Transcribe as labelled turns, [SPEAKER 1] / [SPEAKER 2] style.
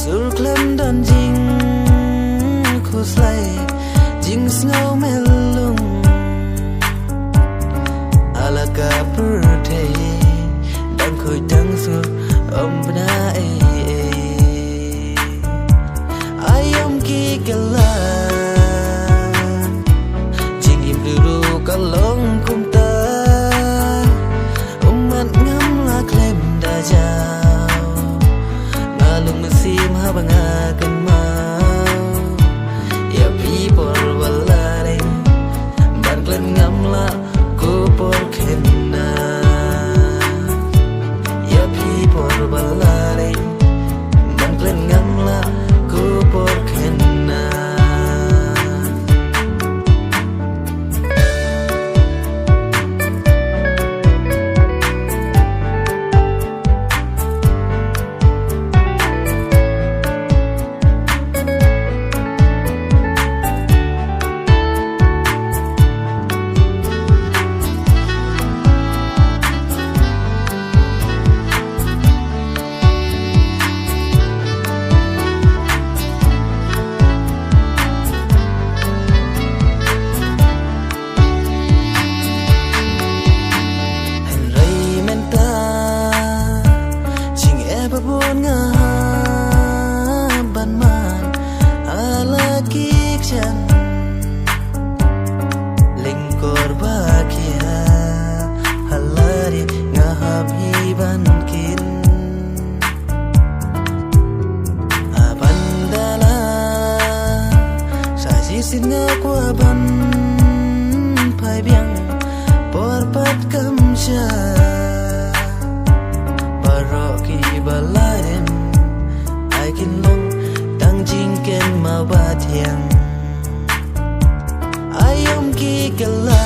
[SPEAKER 1] Surklem dan jing khuslai jing snow melung alaka purthai dan khoi dang sur bna ayom ki gala jing im dulu kalong kumta umat ngam la klem da jaw ngalung mesim habangakan mau ya people walare ban klen ngam la ko por khenna ya people walare ban klen ngam la ko por khenna Babon nga ban man ala kikchan lingkor bakia halari nga habiban kin abandala saji sin nga kwaban pai biang porpat kamsha baladen ai kin long tang jing ken ma ba thiang ayom ki kala